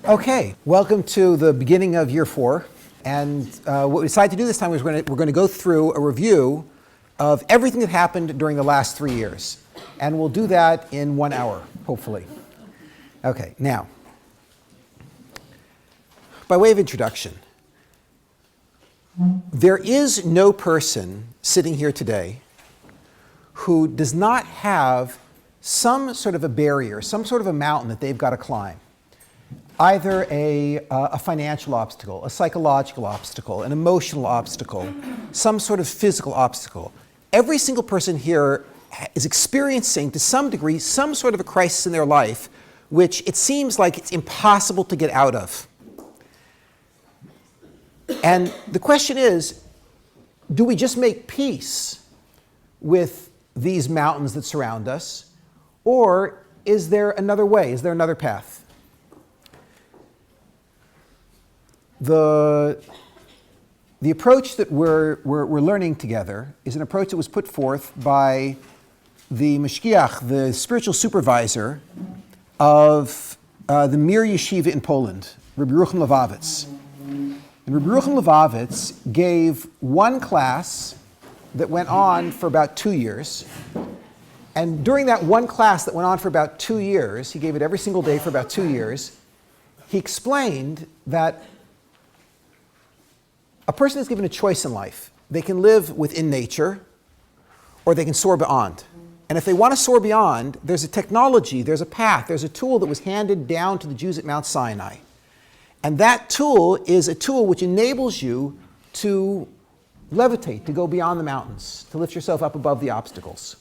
Okay, welcome to the beginning of year 4. And what we decided to do this time is we're going to go through a review of everything that happened during the last 3 years. And we'll do that in 1 hour, hopefully. Okay, now, by way of introduction, there is no person sitting here today who does not have some sort of a barrier, some sort of a mountain that they've got to climb. Either a financial obstacle, a psychological obstacle, an emotional obstacle, some sort of physical obstacle. Every single person here is experiencing, to some degree, some sort of a crisis in their life, which it seems like it's impossible to get out of. And the question is, do we just make peace with these mountains that surround us, or is there another way? Is there another path? The approach that we're learning together is an approach that was put forth by the Mashgiach, the spiritual supervisor of the Mir Yeshiva in Poland, Rabbi Levavitz. And Rabbi Levavitz gave one class that went on for about 2 years. And during that one class that went on for about 2 years, he gave it every single day for about 2 years, he explained that a person is given a choice in life. They can live within nature, or they can soar beyond. And if they want to soar beyond, there's a technology, there's a path, there's a tool that was handed down to the Jews at Mount Sinai. And that tool is a tool which enables you to levitate, to go beyond the mountains, to lift yourself up above the obstacles.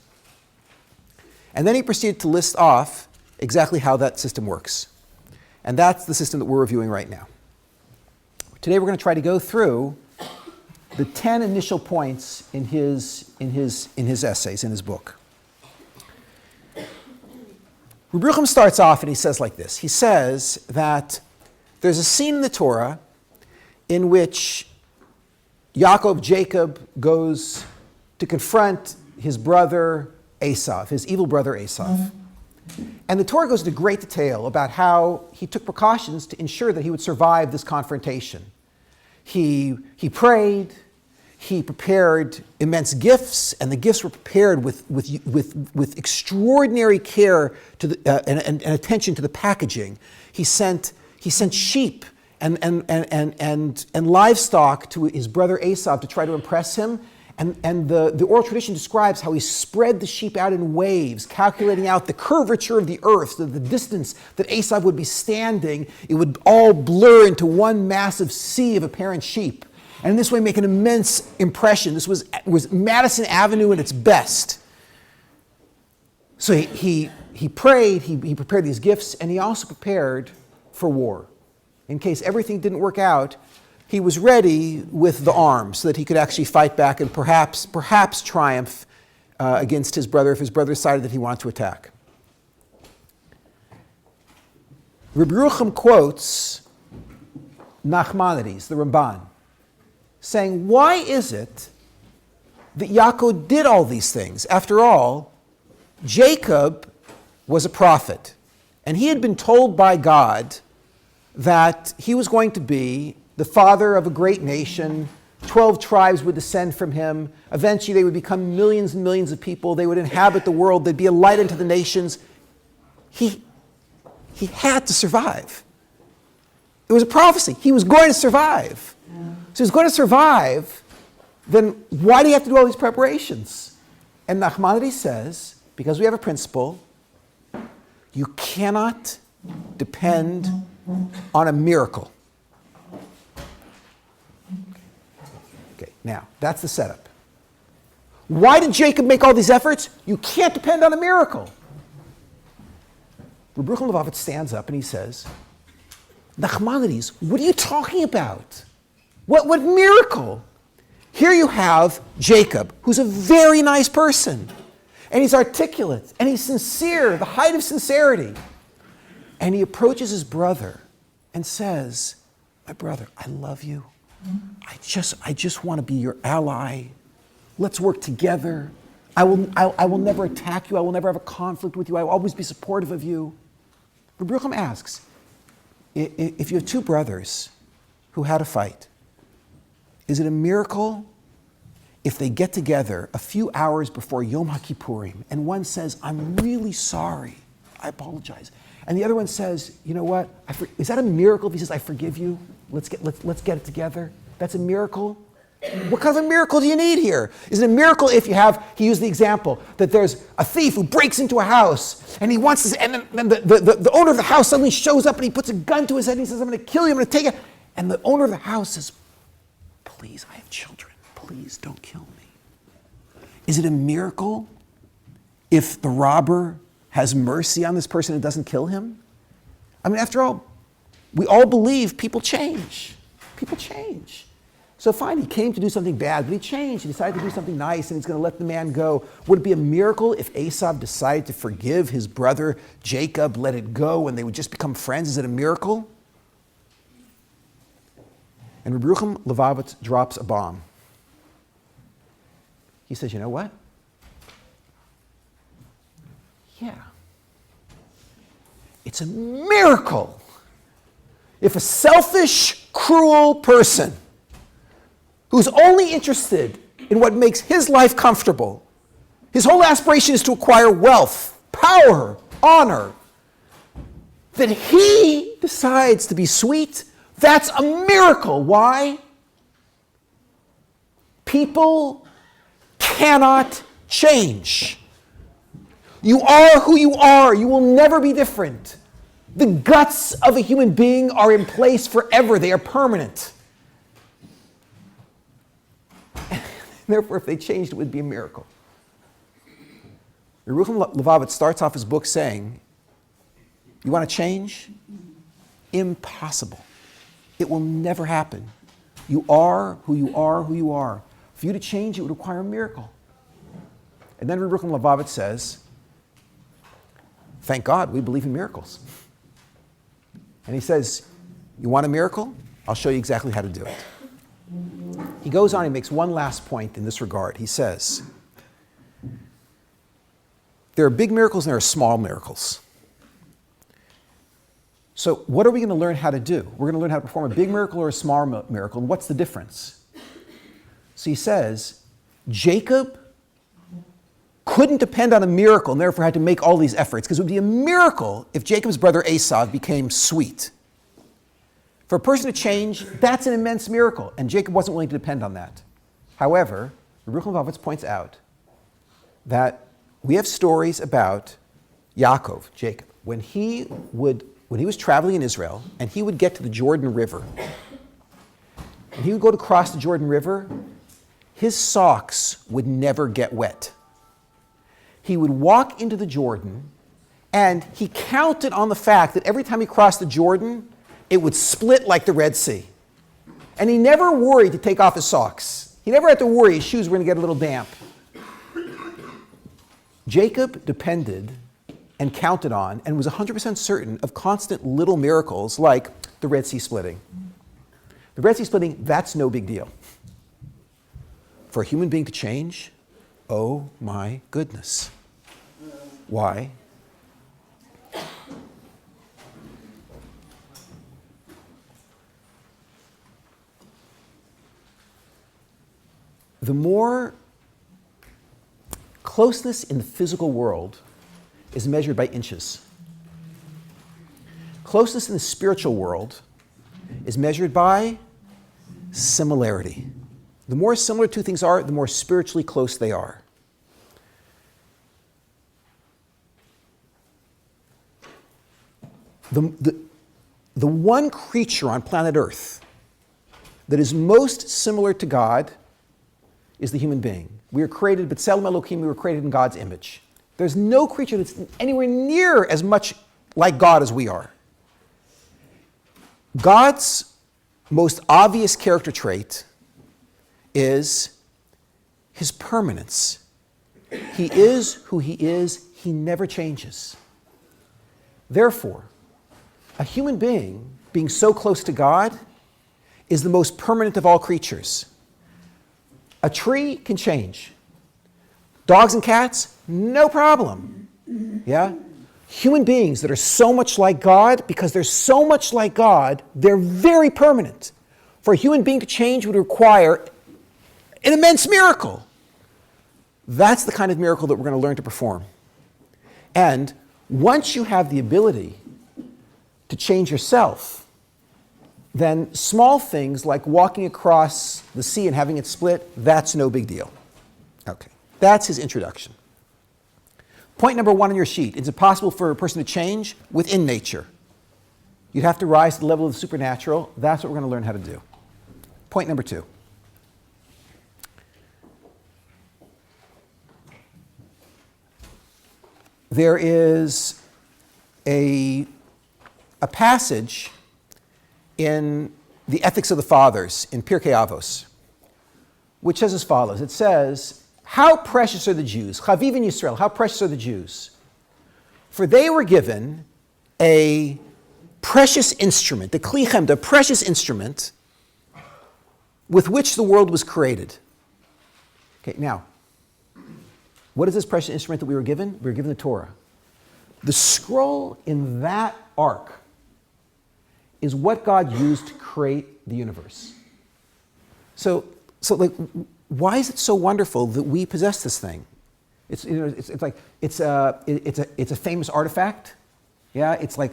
And then he proceeded to list off exactly how that system works. And that's the system that we're reviewing right now. Today we're going to try to go through the 10 initial points in his essays, in his book. Rabbi Yerucham starts off and he says like this. He says that there's a scene in the Torah in which Jacob goes to confront his brother Esav, his evil brother Esav. And the Torah goes into great detail about how he took precautions to ensure that he would survive this confrontation. He prayed, he prepared immense gifts, and the gifts were prepared with extraordinary care to and attention to the packaging. He sent sheep and livestock to his brother Esav to try to impress him. And the oral tradition describes how he spread the sheep out in waves, calculating out the curvature of the earth, so the distance that Esav would be standing, it would all blur into one massive sea of apparent sheep. And in this way make an immense impression. This was Madison Avenue at its best. So he prayed, he prepared these gifts, and he also prepared for war. In case everything didn't work out, he was ready with the arms so that he could actually fight back and perhaps triumph against his brother if his brother decided that he wanted to attack. Rabbi Yerucham quotes Nachmanides, the Ramban, saying, why is it that Yaakov did all these things? After all, Jacob was a prophet, and he had been told by God that he was going to be the father of a great nation. 12 tribes would descend from him. Eventually they would become millions and millions of people. They would inhabit the world. They'd be a light unto the nations. He had to survive. It was a prophecy. He was going to survive. So he's going to survive. Then why do you have to do all these preparations? And Nachmanides says, because we have a principle, you cannot depend on a miracle. Okay, now, that's the setup. Why did Jacob make all these efforts? You can't depend on a miracle. Rabbi Levavitz stands up and he says, Nachmanides, what are you talking about? What miracle? Here you have Jacob, who's a very nice person, and he's articulate, and he's sincere, the height of sincerity. And he approaches his brother and says, my brother, I love you. I just want to be your ally. Let's work together. I will never attack you. I will never have a conflict with you. I will always be supportive of you. Rabbi Yerucham asks, If you have two brothers who had a fight, is it a miracle if they get together a few hours before Yom HaKippurim and one says, I'm really sorry, I apologize, and the other one says, you know what, is that a miracle if he says, I forgive you, let's get it together? That's a miracle? What kind of a miracle do you need here? Is it a miracle if he used the example that there's a thief who breaks into a house and he wants to, and then the owner of the house suddenly shows up and he puts a gun to his head and he says, I'm going to kill you, I'm going to take it. And the owner of the house says, please, I have children, please don't kill me. Is it a miracle if the robber has mercy on this person and doesn't kill him? I mean, after all, we all believe people change. People change. So fine, he came to do something bad, but he changed. He decided to do something nice, and he's going to let the man go. Would it be a miracle if Esau decided to forgive his brother Jacob, let it go, and they would just become friends? Is it a miracle? And Rabbi Yerucham Levavitz drops a bomb. He says, you know what? Yeah. It's a miracle if a selfish, cruel person who's only interested in what makes his life comfortable, his whole aspiration is to acquire wealth, power, honor, that he decides to be sweet, that's a miracle. Why? People cannot change. You are who you are. You will never be different. The guts of a human being are in place forever. They are permanent. Therefore, if they changed, it would be a miracle. Yerucham Levavitz starts off his book saying, you want to change? Impossible. It will never happen. You are who you are, who you are. For you to change, it would require a miracle. And then Yerucham Levavitz says, thank God we believe in miracles. And he says, you want a miracle? I'll show you exactly how to do it. He goes on, he makes one last point in this regard. He says, there are big miracles and there are small miracles. So what are we going to learn how to do? We're going to learn how to perform a big miracle or a small miracle, and what's the difference? So he says, Jacob couldn't depend on a miracle and therefore had to make all these efforts, because it would be a miracle if Jacob's brother Esau became sweet. For a person to change, that's an immense miracle, and Jacob wasn't willing to depend on that. However, Yerucham Levavitz points out that we have stories about Yaakov, Jacob, when he was traveling in Israel, and he would get to the Jordan River, and he would go to cross the Jordan River, his socks would never get wet. He would walk into the Jordan, and he counted on the fact that every time he crossed the Jordan, it would split like the Red Sea. And he never worried to take off his socks. He never had to worry his shoes were going to get a little damp. Jacob depended and counted on and was 100% certain of constant little miracles like the Red Sea splitting. The Red Sea splitting, that's no big deal. For a human being to change, oh my goodness. Why? The more closeness in the physical world is measured by inches. Closeness in the spiritual world is measured by similarity. The more similar two things are, the more spiritually close they are. The one creature on planet Earth that is most similar to God is the human being. We are created, B'Tselem Elokim, we were created in God's image. There's no creature that's anywhere near as much like God as we are. God's most obvious character trait is his permanence. He is who he is. He never changes. Therefore, a human being so close to God is the most permanent of all creatures. A tree can change. Dogs and cats, no problem. Yeah? human beings that are so much like God, because they're so much like God, they're very permanent. For a human being to change would require an immense miracle. That's the kind of miracle that we're going to learn to perform. And once you have the ability to change yourself, then small things like walking across the sea and having it split, that's no big deal. Okay, that's his introduction. Point number 1 on your sheet. Is it possible for a person to change? Within nature. You'd have to rise to the level of the supernatural. That's what we're going to learn how to do. Point number 2. There is a passage in the Ethics of the Fathers, in Pirkei Avos, which says as follows. It says, how precious are the Jews, Chaviv in Yisrael, how precious are the Jews? For they were given a precious instrument, the Kli Chemda, a precious instrument with which the world was created. Okay, now, what is this precious instrument that we were given? We were given the Torah. The scroll in that ark is what God used to create the universe. So like, why is it so wonderful that we possess this thing? It's a famous artifact. Yeah, it's like,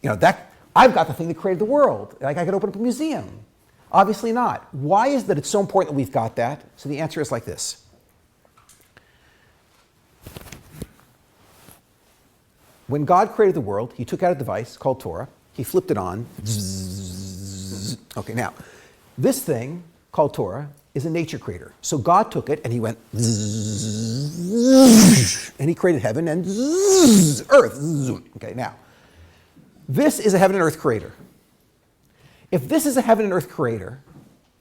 that I've got the thing that created the world. Like I could open up a museum. Obviously not. Why is that it's so important that we've got that? So the answer is like this. When God created the world, he took out a device called Torah. He flipped it on. Okay, now, this thing called Torah is a nature creator. So God took it and he went and he created heaven and earth. Okay, now, this is a heaven and earth creator. If this is a heaven and earth creator,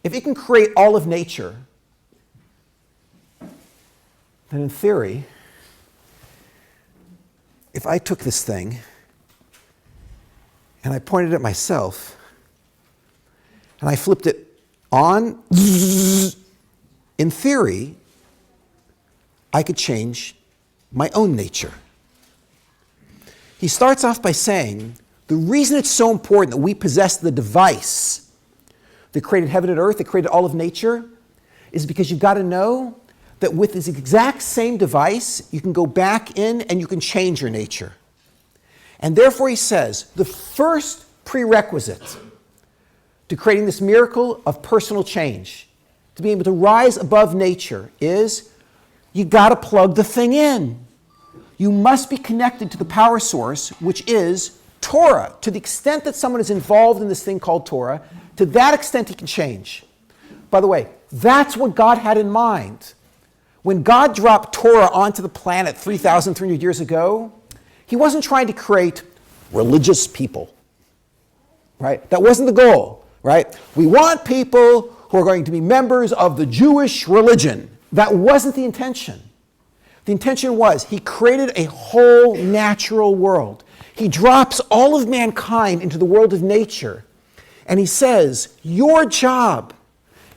if it can create all of nature, then in theory, if I took this thing and I pointed at myself and I flipped it on, in theory, I could change my own nature. He starts off by saying, the reason it's so important that we possess the device that created heaven and earth, that created all of nature, is because you've got to know that with this exact same device, you can go back in and you can change your nature. And therefore, he says, the first prerequisite to creating this miracle of personal change, to be able to rise above nature, is you got to plug the thing in. You must be connected to the power source, which is Torah. To the extent that someone is involved in this thing called Torah, to that extent he can change. By the way, that's what God had in mind. When God dropped Torah onto the planet 3,300 years ago, he wasn't trying to create religious people, right? That wasn't the goal, right? We want people who are going to be members of the Jewish religion. That wasn't the intention. The intention was he created a whole natural world. He drops all of mankind into the world of nature, and he says, your job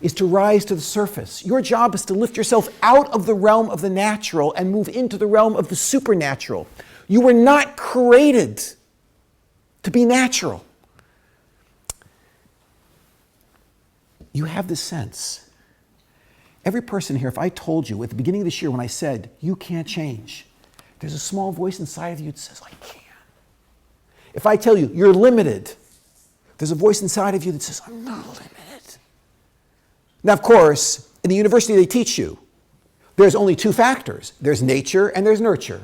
is to rise to the surface. Your job is to lift yourself out of the realm of the natural and move into the realm of the supernatural. You were not created to be natural. You have this sense. Every person here, if I told you at the beginning of this year when I said, you can't change, there's a small voice inside of you that says, I can. If I tell you, you're limited, there's a voice inside of you that says, I'm not limited. Now, of course, in the university they teach you, there's only two factors. There's nature and there's nurture.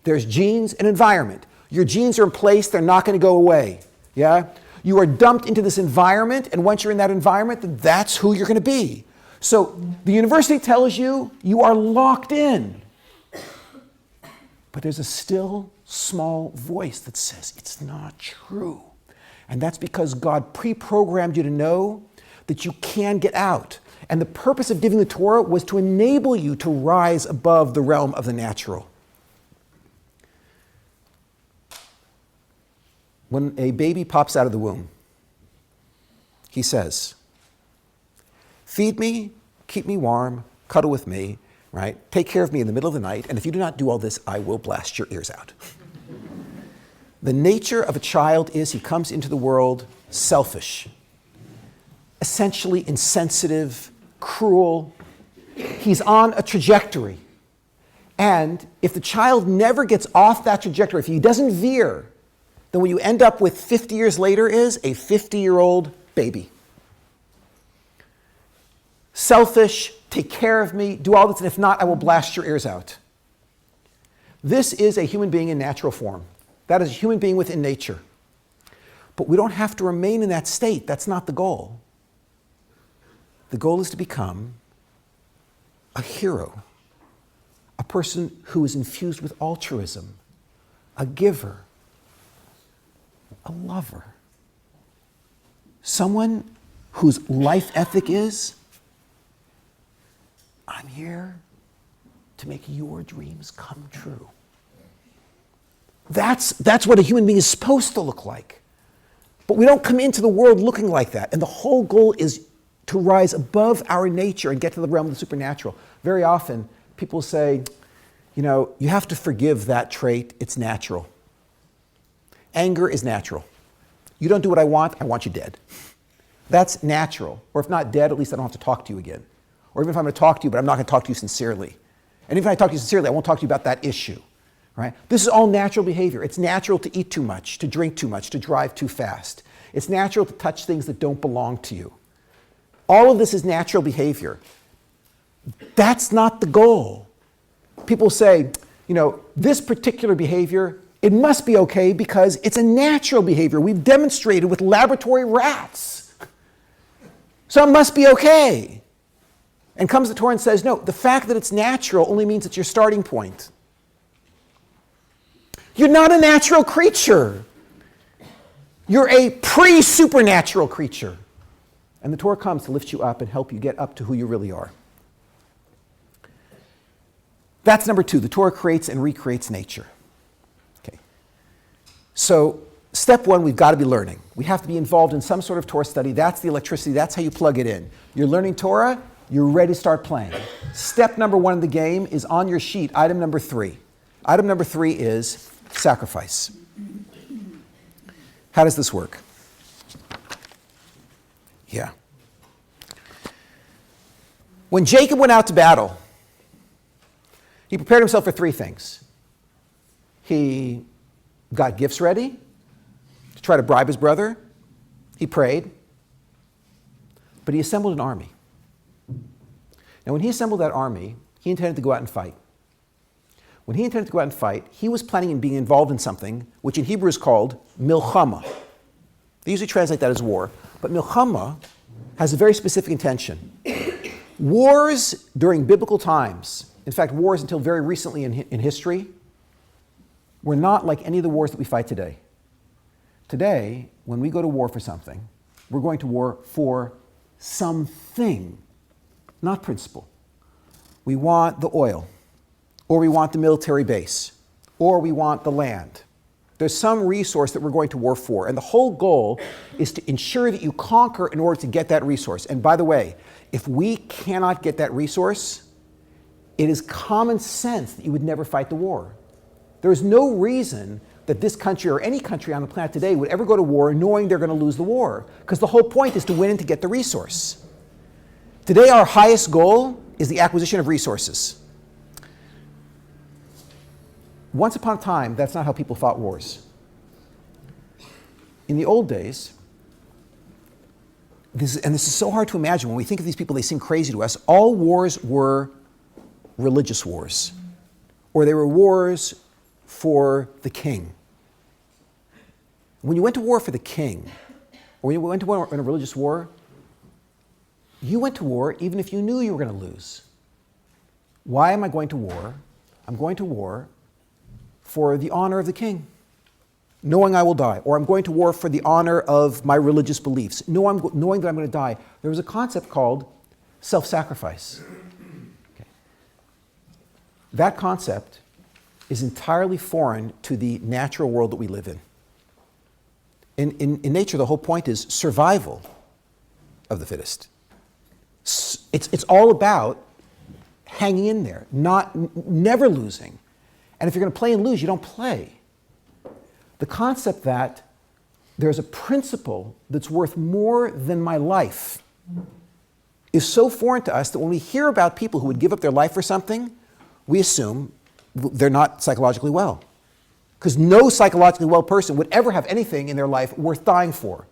There's genes and environment. Your genes are in place, they're not going to go away. Yeah? You are dumped into this environment, and once you're in that environment, then that's who you're going to be. So the university tells you you are locked in. But there's a still small voice that says it's not true. And that's because God pre-programmed you to know that you can get out. And the purpose of giving the Torah was to enable you to rise above the realm of the natural. When a baby pops out of the womb, he says, feed me, keep me warm, cuddle with me, right? Take care of me in the middle of the night, and if you do not do all this, I will blast your ears out. The nature of a child is he comes into the world selfish, essentially insensitive, cruel. He's on a trajectory. And if the child never gets off that trajectory, if he doesn't veer, then what you end up with 50 years later is a 50-year-old baby. Selfish, take care of me, do all this, and if not, I will blast your ears out. This is a human being in natural form. That is a human being within nature. But we don't have to remain in that state. That's not the goal. The goal is to become a hero, a person who is infused with altruism, a giver, a lover, someone whose life ethic is, I'm here to make your dreams come true. That's what a human being is supposed to look like. But we don't come into the world looking like that. And the whole goal is to rise above our nature and get to the realm of the supernatural. Very often, people say, you have to forgive that trait. It's natural. Anger is natural. You don't do what I want you dead. That's natural. Or if not dead, at least I don't have to talk to you again. Or even if I'm going to talk to you, but I'm not going to talk to you sincerely. And if I talk to you sincerely, I won't talk to you about that issue. Right? This is all natural behavior. It's natural to eat too much, to drink too much, to drive too fast. It's natural to touch things that don't belong to you. All of this is natural behavior. That's not the goal. People say, this particular behavior, it must be okay because it's a natural behavior. We've demonstrated with laboratory rats. So it must be okay. And comes the Torah and says, no, the fact that it's natural only means it's your starting point. You're not a natural creature. You're a pre-supernatural creature. And the Torah comes to lift you up and help you get up to who you really are. That's number 2. The Torah creates and recreates nature. Okay. So step 1, we've got to be learning. We have to be involved in some sort of Torah study. That's the electricity. That's how you plug it in. You're learning Torah. You're ready to start playing. Step number 1 of the game is on your sheet, item number 3. Item number 3 is sacrifice. How does this work? Yeah. When Jacob went out to battle, he prepared himself for 3 things. He got gifts ready to try to bribe his brother. He prayed. But he assembled an army. Now, when he assembled that army, he intended to go out and fight. When he intended to go out and fight, he was planning on being involved in something which in Hebrew is called milchama. They usually translate that as war. But milchama has a very specific intention. Wars during biblical times, in fact, wars until very recently in history, were not like any of the wars that we fight today. Today, when we go to war for something, we're going to war for something, not principle. We want the oil, or we want the military base, or we want the land. There's some resource that we're going to war for, and the whole goal is to ensure that you conquer in order to get that resource. And by the way, if we cannot get that resource, it is common sense that you would never fight the war. There is no reason that this country or any country on the planet today would ever go to war knowing they're going to lose the war, because the whole point is to win and to get the resource. Today, our highest goal is the acquisition of resources. Once upon a time, that's not how people fought wars. In the old days, this is so hard to imagine. When we think of these people, they seem crazy to us. All wars were religious wars, or they were wars for the king. When you went to war for the king, or when you went to war in a religious war, you went to war even if you knew you were going to lose. Why am I going to war? I'm going to war for the honor of the king, knowing I will die. Or I'm going to war for the honor of my religious beliefs, knowing that I'm going to die. There was a concept called self-sacrifice. Okay. That concept is entirely foreign to the natural world that we live in. In nature, the whole point is survival of the fittest. It's all about hanging in there, never losing. And if you're going to play and lose, you don't play. The concept that there's a principle that's worth more than my life is so foreign to us that when we hear about people who would give up their life for something, we assume they're not psychologically well. Because no psychologically well person would ever have anything in their life worth dying for.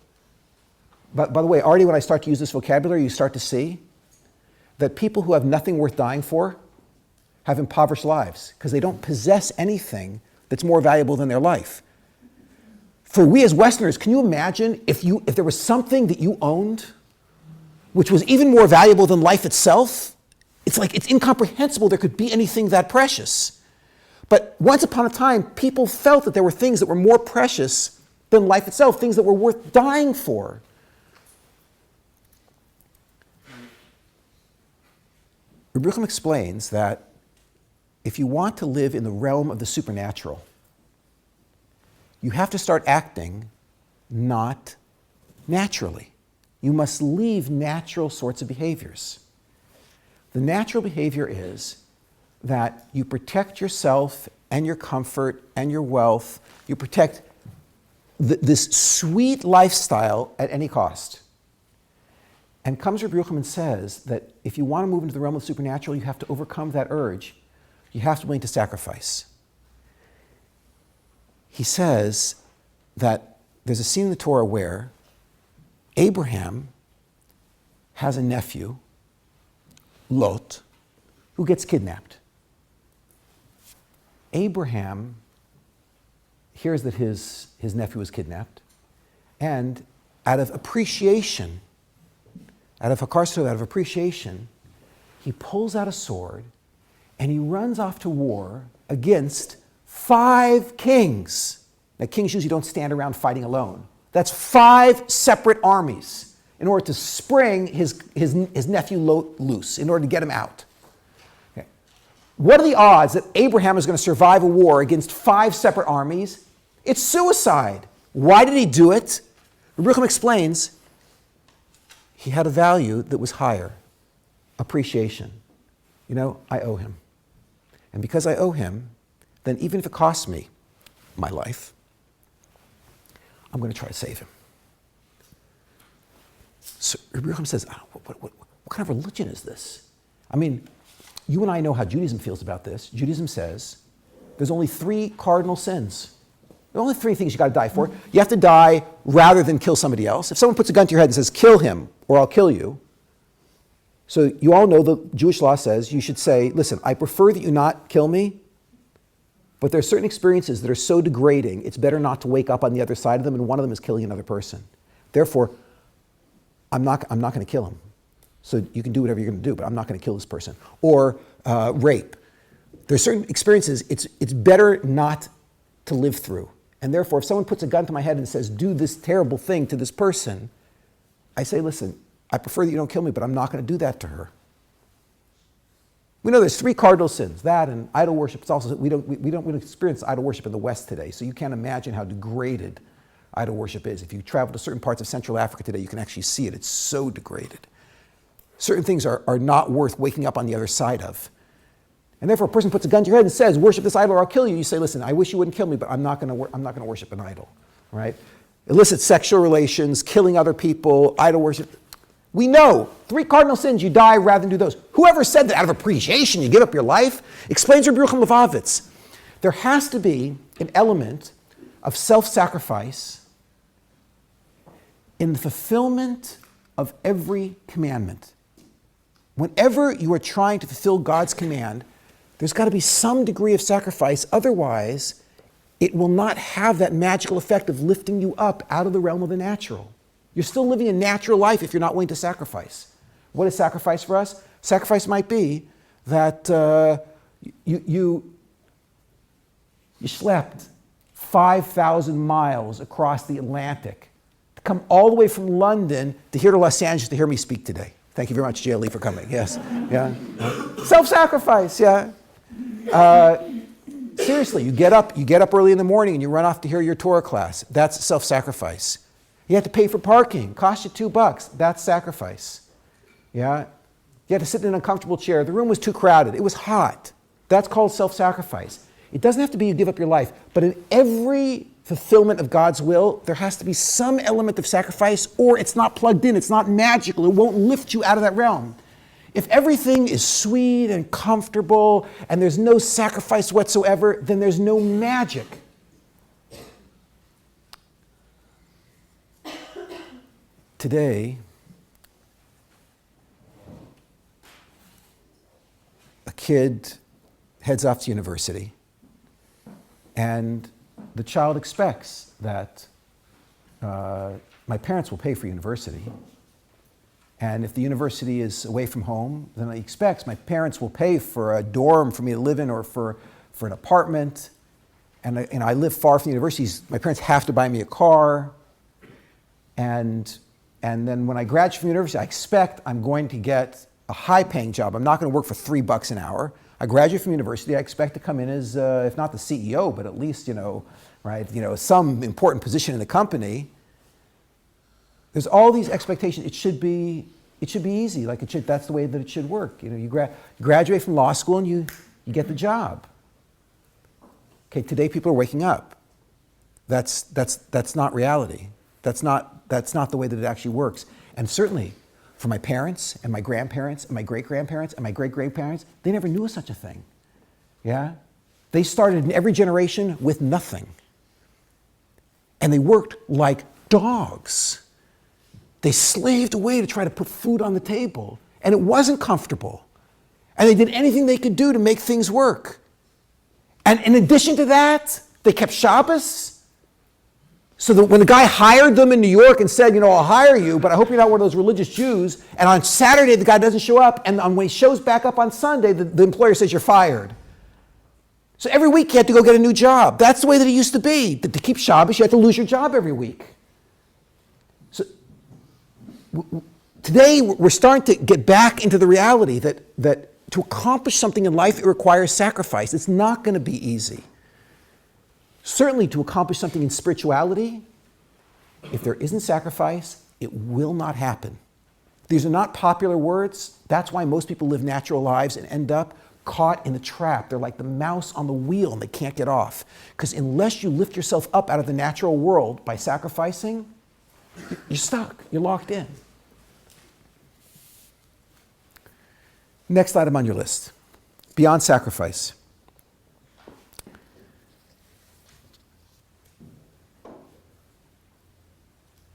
But by the way, already when I start to use this vocabulary, you start to see that people who have nothing worth dying for have impoverished lives because they don't possess anything that's more valuable than their life. For we as Westerners, can you imagine if there was something that you owned which was even more valuable than life itself? It's incomprehensible there could be anything that precious. But once upon a time, people felt that there were things that were more precious than life itself, things that were worth dying for. Rabbi explains that if you want to live in the realm of the supernatural, you have to start acting not naturally. You must leave natural sorts of behaviors. The natural behavior is that you protect yourself and your comfort and your wealth. You protect this sweet lifestyle at any cost. And comes Rabbi Yochanan and says that if you want to move into the realm of the supernatural, you have to overcome that urge. You have to be willing to sacrifice. He says that there's a scene in the Torah where Abraham has a nephew, Lot, who gets kidnapped. Abraham hears that his nephew was kidnapped, and out of appreciation, out of appreciation, he pulls out a sword and he runs off to war against 5 kings. Now, kings usually don't stand around fighting alone. That's 5 separate armies in order to spring his nephew Lot loose, in order to get him out. Okay. What are the odds that Abraham is going to survive a war against 5 separate armies? It's suicide. Why did he do it? Rabbi explains, he had a value that was higher, appreciation. I owe him. And because I owe him, then even if it costs me my life, I'm going to try to save him. So Rabbi says, what kind of religion is this? I mean, you and I know how Judaism feels about this. Judaism says there's only 3 cardinal sins. There are only 3 things you got to die for. You have to die rather than kill somebody else. If someone puts a gun to your head and says, kill him or I'll kill you, so you all know the Jewish law says you should say, listen, I prefer that you not kill me, but there are certain experiences that are so degrading, it's better not to wake up on the other side of them, and one of them is killing another person. Therefore, I'm not going to kill him. So you can do whatever you're going to do, but I'm not going to kill this person. Or rape. There are certain experiences it's better not to live through. And therefore, if someone puts a gun to my head and says, do this terrible thing to this person, I say, listen, I prefer that you don't kill me, but I'm not going to do that to her. We know there's 3 cardinal sins, that and idol worship. It's also, we don't experience idol worship in the West today, so you can't imagine how degraded idol worship is. If you travel to certain parts of Central Africa today, you can actually see it. It's so degraded. Certain things are not worth waking up on the other side of. And therefore, a person puts a gun to your head and says, worship this idol or I'll kill you. You say, listen, I wish you wouldn't kill me, but I'm not going to worship an idol, right? Illicit sexual relations, killing other people, idol worship. We know 3 cardinal sins, you die rather than do those. Whoever said that out of appreciation you give up your life explains Rabbi Yochanan Levavitz. There has to be an element of self-sacrifice in the fulfillment of every commandment. Whenever you are trying to fulfill God's command, there's got to be some degree of sacrifice. Otherwise, it will not have that magical effect of lifting you up out of the realm of the natural. You're still living a natural life if you're not willing to sacrifice. What is sacrifice for us? Sacrifice might be that you slept 5,000 miles across the Atlantic to come all the way from London to here to Los Angeles to hear me speak today. Thank you very much, JLE, for coming. Yes. Yeah. Self-sacrifice, yeah. Seriously, you get up early in the morning and you run off to hear your Torah class. That's self-sacrifice. You have to pay for parking. Cost you $2. That's sacrifice. Yeah? You had to sit in an uncomfortable chair. The room was too crowded. It was hot. That's called self-sacrifice. It doesn't have to be you give up your life, but in every fulfillment of God's will, there has to be some element of sacrifice, or it's not plugged in, it's not magical, it won't lift you out of that realm. If everything is sweet and comfortable and there's no sacrifice whatsoever, then there's no magic. Today, a kid heads off to university, and the child expects that my parents will pay for university. And if the university is away from home, then he expects my parents will pay for a dorm for me to live in or for an apartment. And I live far from the universities. My parents have to buy me a car. And then when I graduate from university, I expect I'm going to get a high-paying job. I'm not going to work for $3 an hour. I graduate from university. I expect to come in as, if not the CEO, but at least, some important position in the company. There's all these expectations. It should be easy. That's the way that it should work. You graduate from law school and you get the job. Okay, today people are waking up. That's not reality. That's not the way that it actually works. And certainly, for my parents and my grandparents and my great-grandparents and my great-grandparents, they never knew of such a thing. Yeah? They started in every generation with nothing. And they worked like dogs. They slaved away to try to put food on the table. And it wasn't comfortable. And they did anything they could do to make things work. And in addition to that, they kept Shabbos. So that when the guy hired them in New York and said, I'll hire you, but I hope you're not one of those religious Jews, and on Saturday the guy doesn't show up, and when he shows back up on Sunday, the employer says you're fired. So every week you had to go get a new job. That's the way that it used to be. To keep Shabbos, you had to lose your job every week. So today we're starting to get back into the reality that to accomplish something in life, it requires sacrifice. It's not going to be easy. Certainly to accomplish something in spirituality, if there isn't sacrifice, it will not happen. These are not popular words. That's why most people live natural lives and end up caught in the trap. They're like the mouse on the wheel and they can't get off. Because unless you lift yourself up out of the natural world by sacrificing, you're stuck, you're locked in. Next item on your list, beyond sacrifice.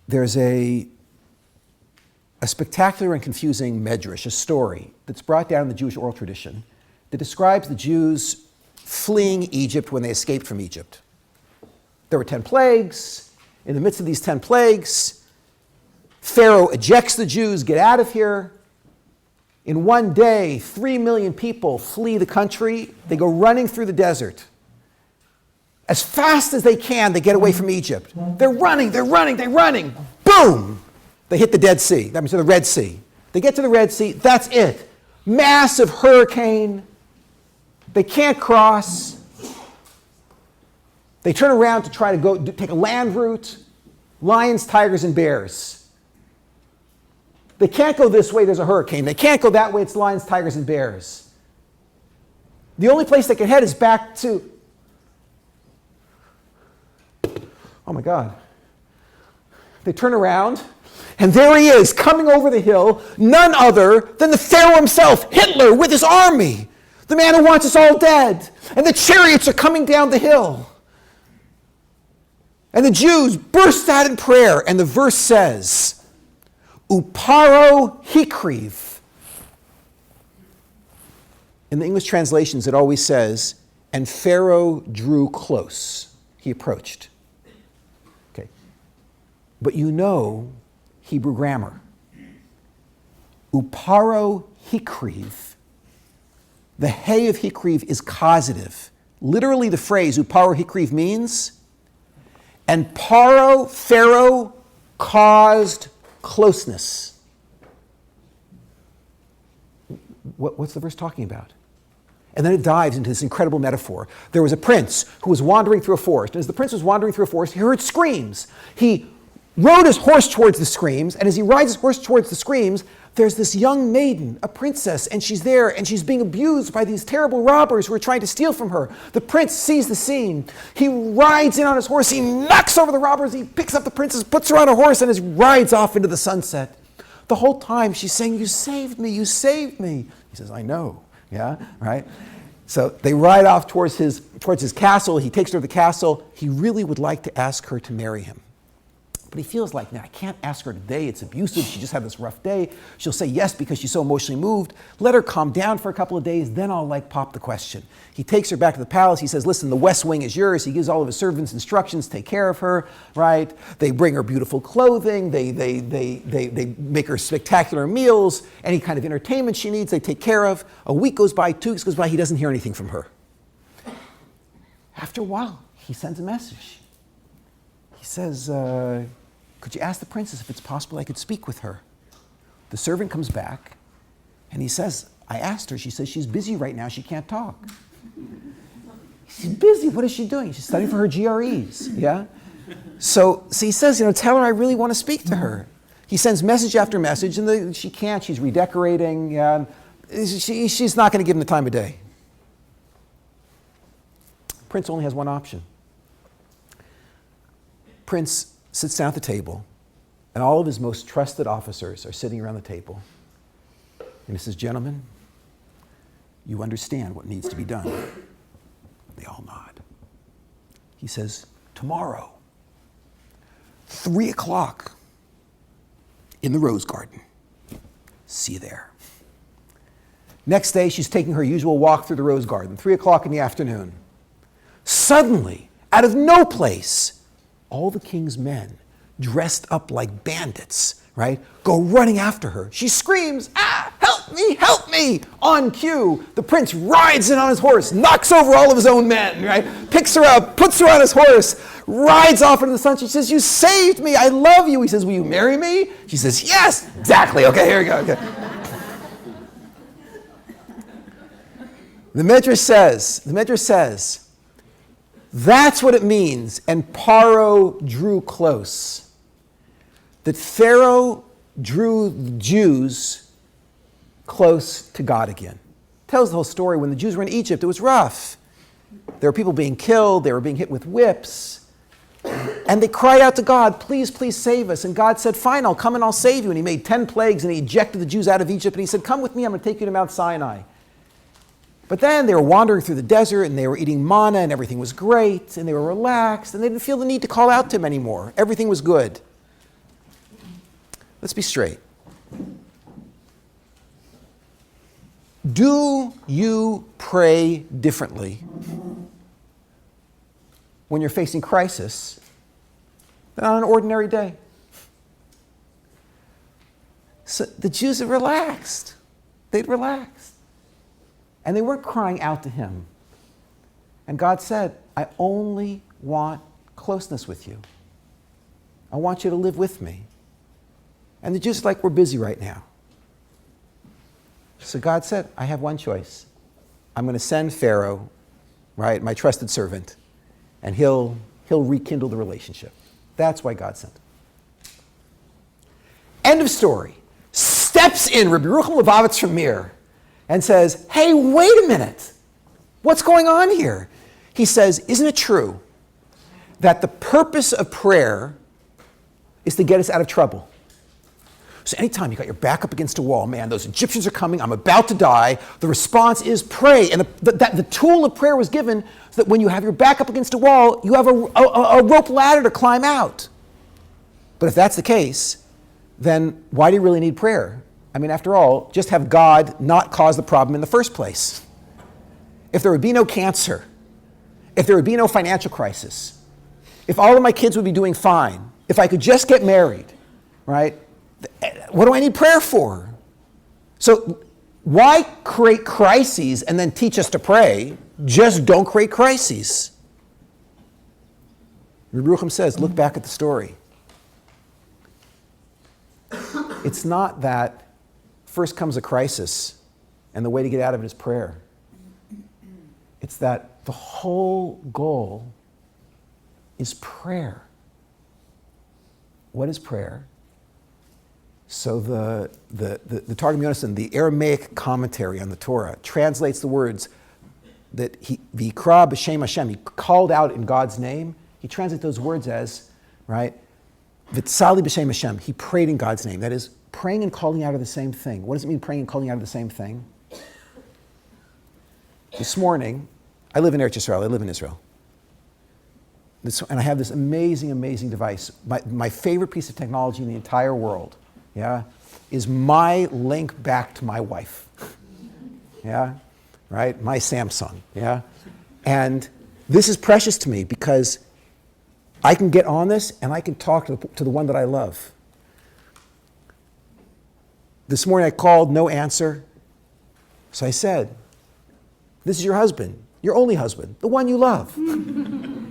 There's a spectacular and confusing medrash, a story that's brought down in the Jewish oral tradition that describes the Jews fleeing Egypt when they escaped from Egypt. There were 10 plagues. In the midst of these 10 plagues, Pharaoh ejects the Jews, get out of here. In one day, 3 million people flee the country. They go running through the desert. As fast as they can, they get away from Egypt. They're running. Boom! They hit the Dead Sea. That means the Red Sea. They get to the Red Sea. That's it. Massive hurricane. They can't cross. They turn around to try to take a land route. Lions, tigers, and bears. They can't go this way, there's a hurricane. They can't go that way, it's lions, tigers, and bears. The only place they can head is back to... Oh my God. They turn around, and there he is, coming over the hill, none other than the Pharaoh himself, Hitler, with his army, the man who wants us all dead. And the chariots are coming down the hill. And the Jews burst out in prayer, and the verse says, Uparo hikriv. In the English translations, it always says, and Pharaoh drew close. He approached. Okay. But you know Hebrew grammar. Uparo hikriv. The hay of hikriv is causative. Literally the phrase uparo hikriv means, and Paro, Pharaoh, caused closeness. What's the verse talking about? And then it dives into this incredible metaphor. There was a prince who was wandering through a forest. And as the prince was wandering through a forest, he heard screams. He rode his horse towards the streams, and as he rides his horse towards the streams, there's this young maiden, a princess, and she's there, and she's being abused by these terrible robbers who are trying to steal from her. The prince sees the scene. He rides in on his horse. He knocks over the robbers. He picks up the princess, puts her on a horse, and rides off into the sunset. The whole time she's saying, "You saved me, you saved me." He says, "I know." Yeah, right? So they ride off towards his castle. He takes her to the castle. He really would like to ask her to marry him. But he feels like, I can't ask her today. It's abusive. She just had this rough day. She'll say yes because she's so emotionally moved. Let her calm down for a couple of days, then I'll pop the question. He takes her back to the palace. He says, "Listen, the west wing is yours." He gives all of his servants instructions, take care of her, right? They bring her beautiful clothing. They make her spectacular meals. Any kind of entertainment she needs, they take care of. A week goes by, 2 weeks goes by, he doesn't hear anything from her. After a while, he sends a message. He says, "Could you ask the princess if it's possible I could speak with her?" The servant comes back, and he says, "I asked her. She says she's busy right now. She can't talk." "She's busy? What is she doing?" "She's studying for her GREs." Yeah? So he says, "Tell her I really want to speak to her." He sends message after message, and she can't. She's redecorating. Yeah? She's not going to give him the time of day. Prince only has one option. Prince sits down at the table, and all of his most trusted officers are sitting around the table. And he says, "Gentlemen, you understand what needs to be done." They all nod. He says, "Tomorrow, 3 o'clock in the Rose Garden. See you there." Next day, she's taking her usual walk through the Rose Garden, 3 o'clock in the afternoon. Suddenly, out of no place, all the king's men, dressed up like bandits, right, go running after her. She screams, "Ah, help me, help me!" On cue, the prince rides in on his horse, knocks over all of his own men, right, picks her up, puts her on his horse, rides off into the sun. She says, "You saved me, I love you." He says, "Will you marry me?" She says, "Yes." "Exactly, okay, here we go." Okay. The Midrash says, that's what it means. "And Paro drew close." That Pharaoh drew the Jews close to God again. Tells the whole story. When the Jews were in Egypt, it was rough. There were people being killed. They were being hit with whips. And they cried out to God, "Please, please save us." And God said, "Fine, I'll come and I'll save you." And he made 10 plagues and he ejected the Jews out of Egypt. And he said, "Come with me, I'm going to take you to Mount Sinai." But then they were wandering through the desert and they were eating manna and everything was great and they were relaxed and they didn't feel the need to call out to him anymore. Everything was good. Let's be straight. Do you pray differently when you're facing crisis than on an ordinary day? So the Jews had relaxed. They'd relaxed. And they weren't crying out to him. And God said, "I only want closeness with you. I want you to live with me." And the Jews are like, "We're busy right now." So God said, "I have one choice. I'm going to send Pharaoh, right, my trusted servant, and he'll rekindle the relationship." That's why God sent him. End of story. Steps in Rabbi Levavitz from Mir and says, "Hey, wait a minute. What's going on here?" He says, "Isn't it true that the purpose of prayer is to get us out of trouble? So anytime you got your back up against a wall, man, those Egyptians are coming, I'm about to die, the response is pray." And the tool of prayer was given so that when you have your back up against a wall, you have a rope ladder to climb out. But if that's the case, then why do you really need prayer? I mean, after all, just have God not cause the problem in the first place. If there would be no cancer, if there would be no financial crisis, if all of my kids would be doing fine, if I could just get married, right? What do I need prayer for? So why create crises and then teach us to pray? Just don't create crises. Yerucham says, look back at the story. It's not that first comes a crisis and the way to get out of it is prayer. It's that the whole goal is prayer. what is prayer? So the Targum Yonasan, the Aramaic commentary on the Torah, translates the words that V'ikra b'shem Hashem, he called out in God's name. He translates those words as, right, V'tzali b'shem Hashem, he prayed in God's name. That is, praying and calling out are the same thing. What does it mean, praying and calling out are the same thing? This morning, I live in Eretz Yisrael, I live in Israel. And I have this amazing, amazing device. My favorite piece of technology in the entire world, yeah, is my link back to my wife. Yeah, right? My Samsung, yeah? And this is precious to me because I can get on this and I can talk to the one that I love. This morning I called, no answer. So I said, this is your husband, your only husband, the one you love.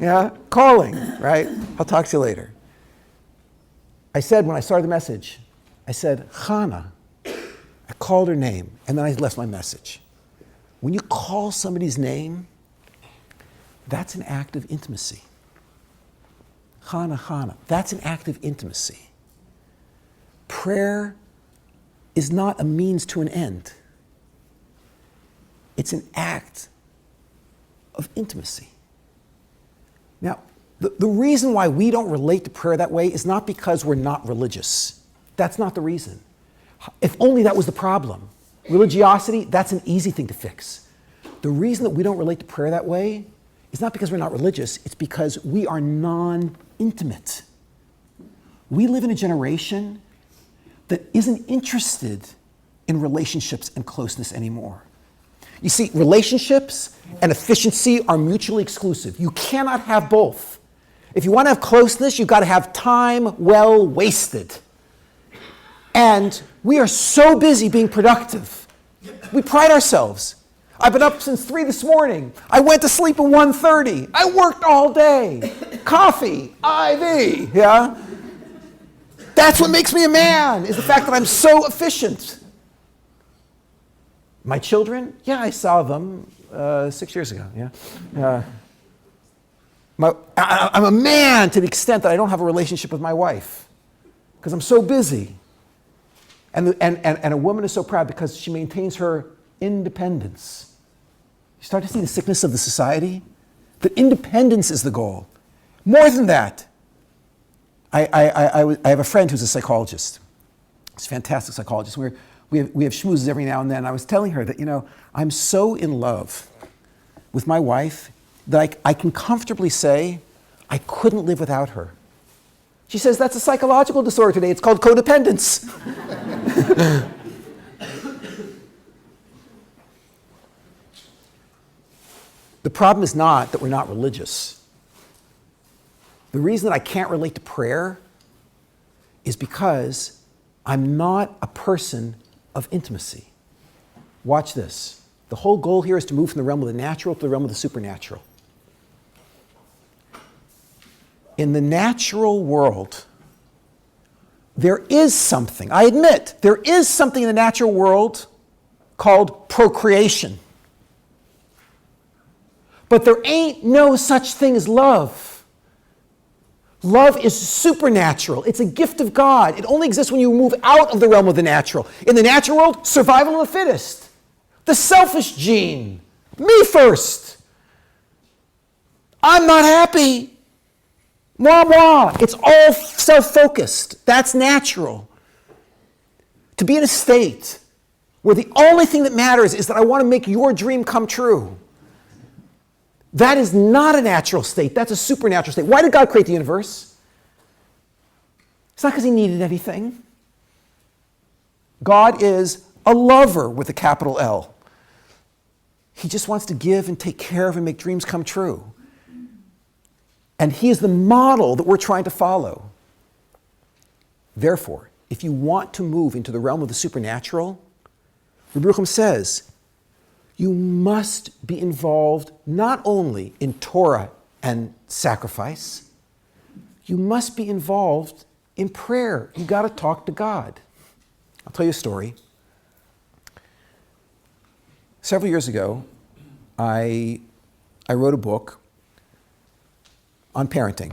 Yeah, calling, right? I'll talk to you later. I said when I started the message, I said, Chana. I called her name, and then I left my message. When you call somebody's name, that's an act of intimacy. Chana, Chana. That's an act of intimacy. Prayer is not a means to an end. It's an act of intimacy. Now, the reason why we don't relate to prayer that way is not because we're not religious. That's not the reason. If only that was the problem. Religiosity, that's an easy thing to fix. The reason that we don't relate to prayer that way is not because we're not religious, it's because we are non-intimate. We live in a generation that isn't interested in relationships and closeness anymore. You see, relationships and efficiency are mutually exclusive. You cannot have both. If you want to have closeness, you've got to have time well wasted. And we are so busy being productive. We pride ourselves. I've been up since 3 this morning. I went to sleep at 1:30. I worked all day. Coffee, IV, yeah? That's what makes me a man, is the fact that I'm so efficient. My children, yeah, I saw them 6 years ago, yeah. I'm a man to the extent that I don't have a relationship with my wife because I'm so busy. And a woman is so proud because she maintains her independence. You start to see the sickness of the society? That independence is the goal. More than that, I have a friend who's a psychologist. He's a fantastic psychologist. We have schmoozes every now and then. I was telling her that, I'm so in love with my wife that I can comfortably say I couldn't live without her. She says, that's a psychological disorder today. It's called codependence. The problem is not that we're not religious. The reason that I can't relate to prayer is because I'm not a person of intimacy. Watch this. The whole goal here is to move from the realm of the natural to the realm of the supernatural. In the natural world, there is something, I admit, there is something in the natural world called procreation. But there ain't no such thing as love. Love is supernatural. It's a gift of God. It only exists when you move out of the realm of the natural. In the natural world, survival of the fittest. The selfish gene. Me first. I'm not happy. Moi, moi. It's all self-focused. That's natural. To be in a state where the only thing that matters is that I want to make your dream come true. That is not a natural state. That's a supernatural state. Why did God create the universe? It's not because he needed anything. God is a lover with a capital L. He just wants to give and take care of and make dreams come true. And he is the model that we're trying to follow. Therefore, if you want to move into the realm of the supernatural, Rabbi Yerucham says, you must be involved not only in Torah and sacrifice, you must be involved in prayer. You got to talk to God. I'll tell you a story. Several years ago, I wrote a book on parenting.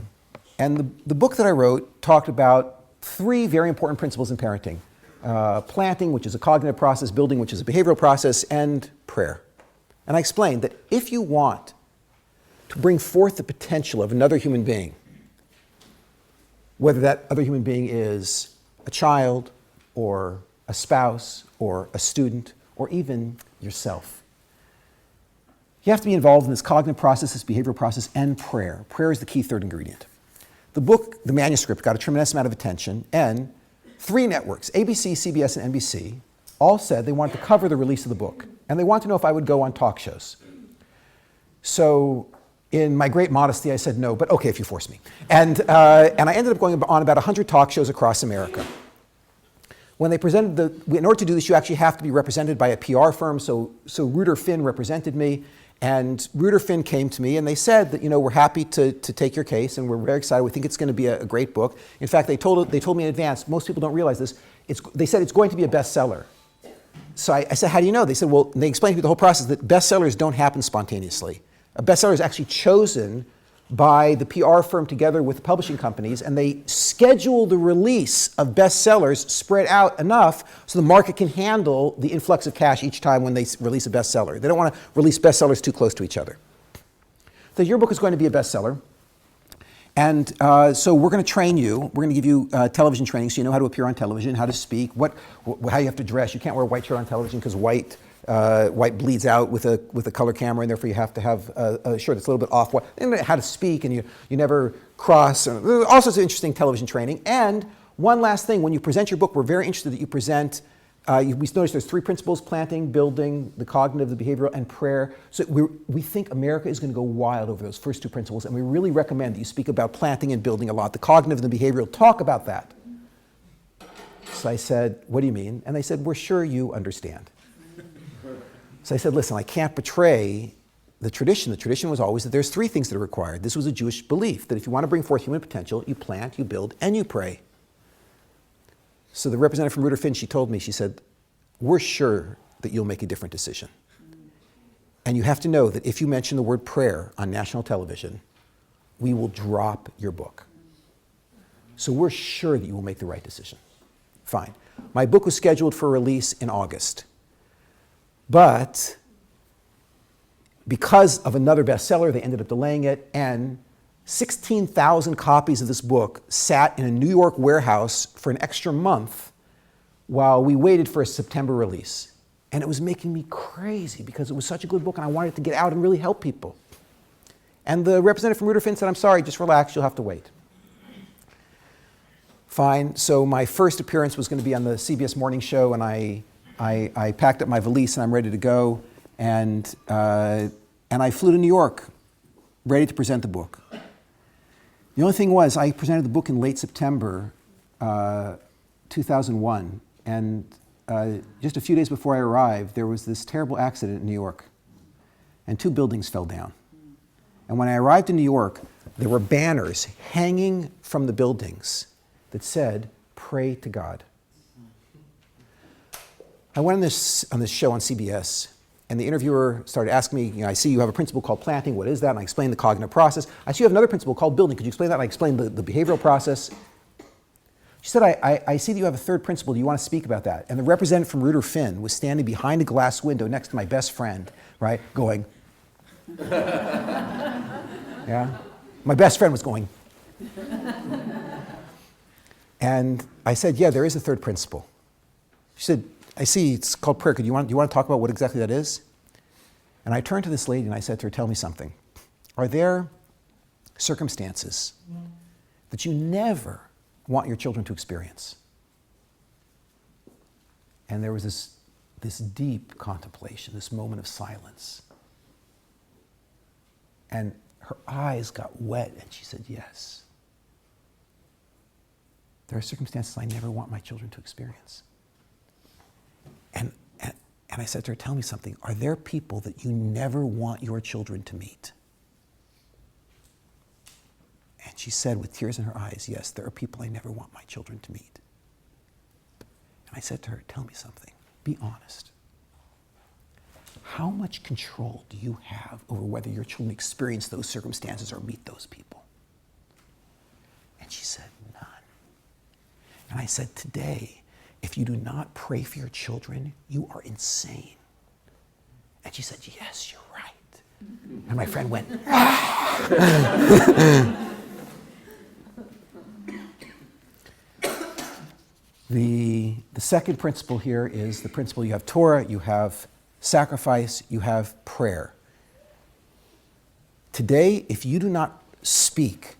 And the book that I wrote talked about 3 very important principles in parenting. Planting, which is a cognitive process, building, which is a behavioral process, and prayer. And I explained that if you want to bring forth the potential of another human being, whether that other human being is a child or a spouse or a student or even yourself, you have to be involved in this cognitive process, this behavioral process, and prayer. Prayer is the key third ingredient. The book, the manuscript, got a tremendous amount of attention, and 3 networks, ABC, CBS, and NBC, all said they wanted to cover the release of the book, and they wanted to know if I would go on talk shows. So in my great modesty, I said no, but okay if you force me. And I ended up going on about 100 talk shows across America. When they presented in order to do this, you actually have to be represented by a PR firm, so Reuter Finn represented me, and Reuter Finn came to me and they said that, we're happy to take your case and we're very excited. We think it's going to be a great book. In fact, they told me in advance, most people don't realize this, they said it's going to be a bestseller. So I said, how do you know? They said, well, they explained to me the whole process that bestsellers don't happen spontaneously. A bestseller is actually chosen by the PR firm together with the publishing companies, and they schedule the release of bestsellers spread out enough so the market can handle the influx of cash each time when they release a bestseller. They don't want to release bestsellers too close to each other. So your book is going to be a bestseller. And so we're going to train you. We're going to give you television training so you know how to appear on television, how to speak, how you have to dress. You can't wear a white shirt on television because white bleeds out with a color camera, and therefore you have to have a shirt that's a little bit off-white. And how to speak, and you never cross. And all sorts of interesting television training. And one last thing, when you present your book, we're very interested that you present, we noticed there's 3 principles: planting, building, the cognitive, the behavioral, and prayer. So we think America is going to go wild over those first 2 principles, and we really recommend that you speak about planting and building a lot. The cognitive and the behavioral, talk about that. So I said, what do you mean? And they said, we're sure you understand. So I said, listen, I can't betray the tradition. The tradition was always that there's 3 things that are required. This was a Jewish belief, that if you want to bring forth human potential, you plant, you build, and you pray. So the representative from Reuter Finn, she told me, she said, we're sure that you'll make a different decision. And you have to know that if you mention the word prayer on national television, we will drop your book. So we're sure that you will make the right decision. Fine. My book was scheduled for release in August. But because of another bestseller, they ended up delaying it, and 16,000 copies of this book sat in a New York warehouse for an extra month while we waited for a September release. And it was making me crazy because it was such a good book and I wanted it to get out and really help people. And the representative from Reuter Finn said, I'm sorry, just relax, you'll have to wait. Fine, so my first appearance was going to be on the CBS morning show, and I packed up my valise and I'm ready to go, and I flew to New York, ready to present the book. The only thing was, I presented the book in late September 2001, and just a few days before I arrived, there was this terrible accident in New York, and 2 buildings fell down. And when I arrived in New York, there were banners hanging from the buildings that said, "Pray to God." I went on this show on CBS, and the interviewer started asking me, I see you have a principle called planting, what is that? And I explained the cognitive process. I see you have another principle called building, could you explain that? And I explained the behavioral process. She said, I see that you have a 3rd principle, do you want to speak about that? And the representative from Reuter Finn was standing behind a glass window next to my best friend, right, going, yeah? My best friend was going. And I said, yeah, there is a 3rd principle. She said, I see it's called prayer. Do you want to talk about what exactly that is? And I turned to this lady and I said to her, tell me something. Are there circumstances that you never want your children to experience? And there was this deep contemplation, this moment of silence. And her eyes got wet and she said, yes. There are circumstances I never want my children to experience. And I said to her, tell me something. Are there people that you never want your children to meet? And she said with tears in her eyes, yes, there are people I never want my children to meet. And I said to her, tell me something. Be honest. How much control do you have over whether your children experience those circumstances or meet those people? And she said, none. And I said, today, if you do not pray for your children, you are insane. And she said, yes, you're right. And my friend went, ah. The second principle here is the principle you have Torah, you have sacrifice, you have prayer. Today, if you do not speak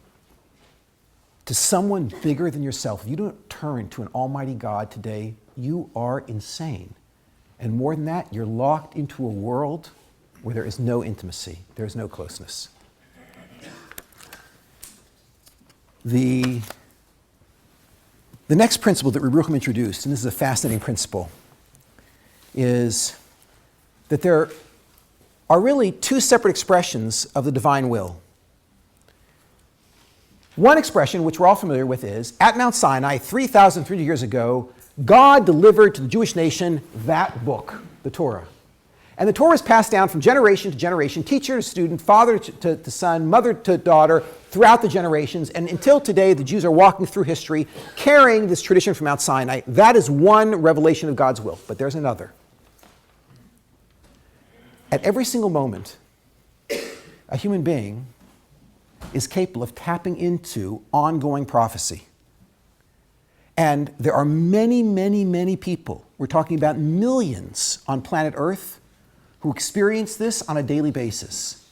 to someone bigger than yourself, if you don't turn to an almighty God today, you are insane. And more than that, you're locked into a world where there is no intimacy, there is no closeness. The next principle that Rabbi introduced, and this is a fascinating principle, is that there are really two separate expressions of the divine will. One expression, which we're all familiar with, is at Mount Sinai, 3,300 years ago, God delivered to the Jewish nation that book, the Torah. And the Torah is passed down from generation to generation, teacher to student, father to son, mother to daughter, throughout the generations. And until today, the Jews are walking through history, carrying this tradition from Mount Sinai. That is one revelation of God's will. But there's another. At every single moment, a human being is capable of tapping into ongoing prophecy. And there are many, many, many people, we're talking about millions on planet Earth, who experience this on a daily basis.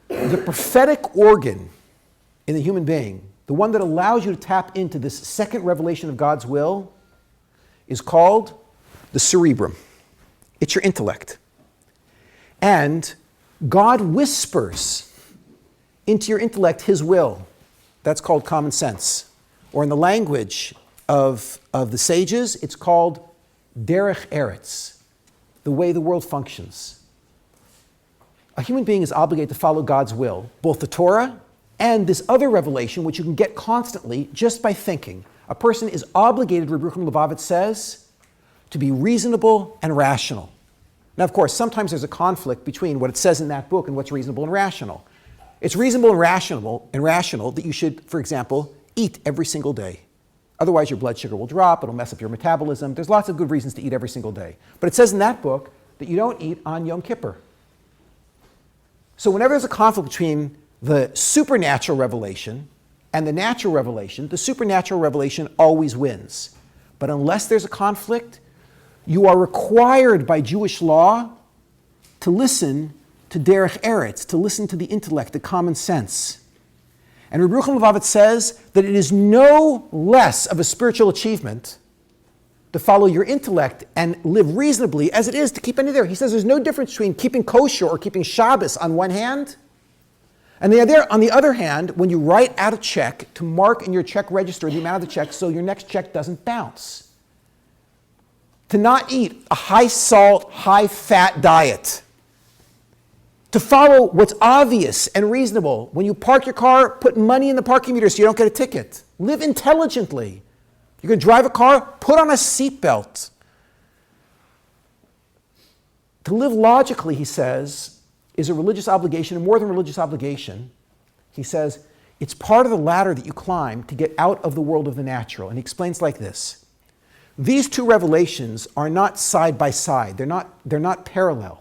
The prophetic organ in the human being, the one that allows you to tap into this second revelation of God's will, is called the cerebrum. It's your intellect. And God whispers into your intellect his will. That's called common sense. Or in the language of the sages, it's called derech eretz, the way the world functions. A human being is obligated to follow God's will, both the Torah and this other revelation, which you can get constantly just by thinking. A person is obligated, Rabbi Lubavitch says, to be reasonable and rational. Now, of course, sometimes there's a conflict between what it says in that book and what's reasonable and rational. It's reasonable and rational that you should, for example, eat every single day. Otherwise, your blood sugar will drop, it'll mess up your metabolism. There's lots of good reasons to eat every single day. But it says in that book that you don't eat on Yom Kippur. So whenever there's a conflict between the supernatural revelation and the natural revelation, the supernatural revelation always wins. But unless there's a conflict, you are required by Jewish law to listen to derech eretz, to listen to the intellect, the common sense. And Rabbi Lubavitch says that it is no less of a spiritual achievement to follow your intellect and live reasonably as it is to keep any there. He says there's no difference between keeping kosher or keeping Shabbos on one hand, and on the other hand, when you write out a check, to mark in your check register the amount of the check so your next check doesn't bounce. To not eat a high-salt, high-fat diet. To follow what's obvious and reasonable. When you park your car, put money in the parking meter so you don't get a ticket. Live intelligently. You're going to drive a car, put on a seatbelt. To live logically, he says, is a religious obligation, and more than a religious obligation. He says, it's part of the ladder that you climb to get out of the world of the natural. And he explains like this. These two revelations are not side by side. They're not parallel.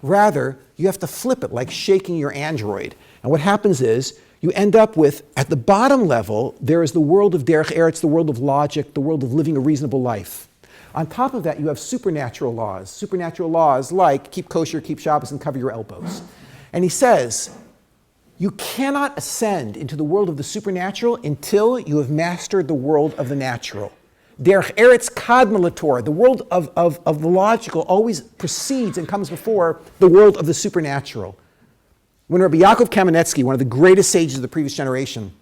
Rather, you have to flip it like shaking your Android. And what happens is, you end up with, at the bottom level, there is the world of derech eretz, the world of logic, the world of living a reasonable life. On top of that, you have supernatural laws. Supernatural laws like keep kosher, keep Shabbos, and cover your elbows. And he says, you cannot ascend into the world of the supernatural until you have mastered the world of the natural. Derech eretz kadma l'Torah, the world of the logical always precedes and comes before the world of the supernatural. When Rabbi Yaakov Kamenetsky, one of the greatest sages of the previous generation,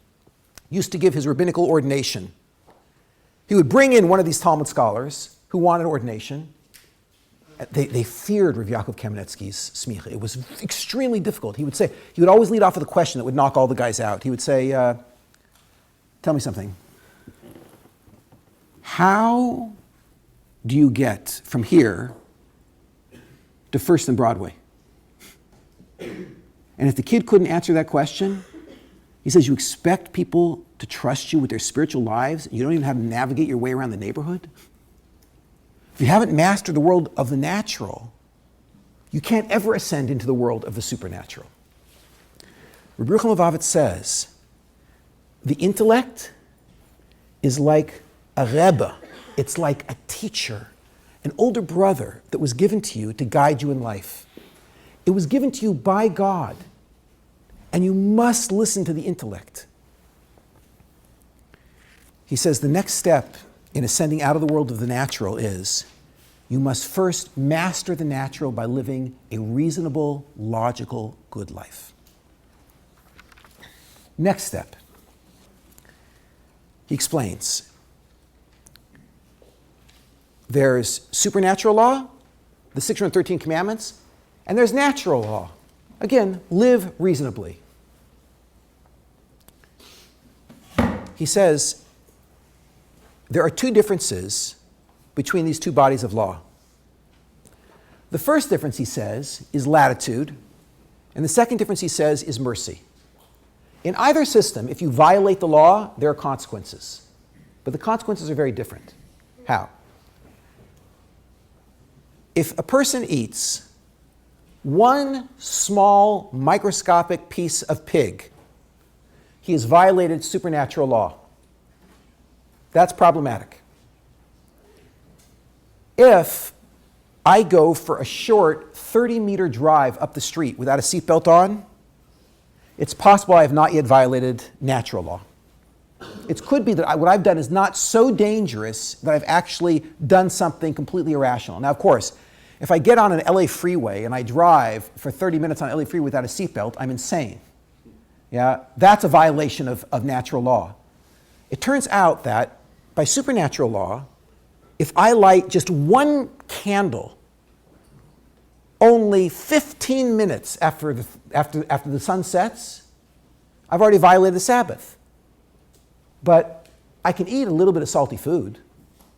used to give his rabbinical ordination, he would bring in one of these Talmud scholars who wanted ordination. They feared Rabbi Yaakov Kamenetsky's smicha. It was extremely difficult. He would always lead off with a question that would knock all the guys out. He would say, tell me something. How do you get from here to First and Broadway? And if the kid couldn't answer that question, He says you expect people to trust you with their spiritual lives, and you don't even know how to navigate your way around the neighborhood? If you haven't mastered the world of the natural, you can't ever ascend into the world of the supernatural. Rabbi Lubavitch says, the intellect is like a Rebbe. It's like a teacher, an older brother that was given to you to guide you in life. It was given to you by God, and you must listen to the intellect. He says the next step in ascending out of the world of the natural is you must first master the natural by living a reasonable, logical, good life. Next step. He explains, there's supernatural law, the 613 commandments, and there's natural law. Again, live reasonably. He says there are two differences between these two bodies of law. The first difference, he says, is latitude, and the second difference, he says, is mercy. In either system, if you violate the law, there are consequences. But the consequences are very different. How? If a person eats one small microscopic piece of pig, he has violated supernatural law. That's problematic. If I go for a short 30-meter drive up the street without a seatbelt on, it's possible I have not yet violated natural law. It could be that what I've done is not so dangerous that I've actually done something completely irrational. Now, of course, if I get on an LA freeway and I drive for 30 minutes on an LA freeway without a seatbelt, I'm insane. Yeah, that's a violation of natural law. It turns out that by supernatural law, if I light just one candle only 15 minutes after the sun sets, I've already violated the Sabbath. But I can eat a little bit of salty food,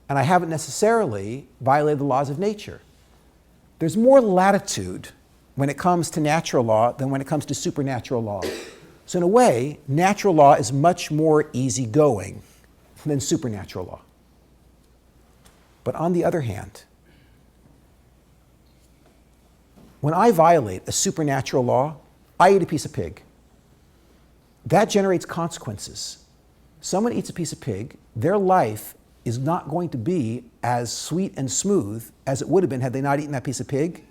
and I haven't necessarily violated the laws of nature. There's more latitude when it comes to natural law than when it comes to supernatural law. So in a way, natural law is much more easygoing than supernatural law. But on the other hand, when I violate a supernatural law, I eat a piece of pig. That generates consequences. Someone eats a piece of pig, their life is not going to be as sweet and smooth as it would have been had they not eaten that piece of pig,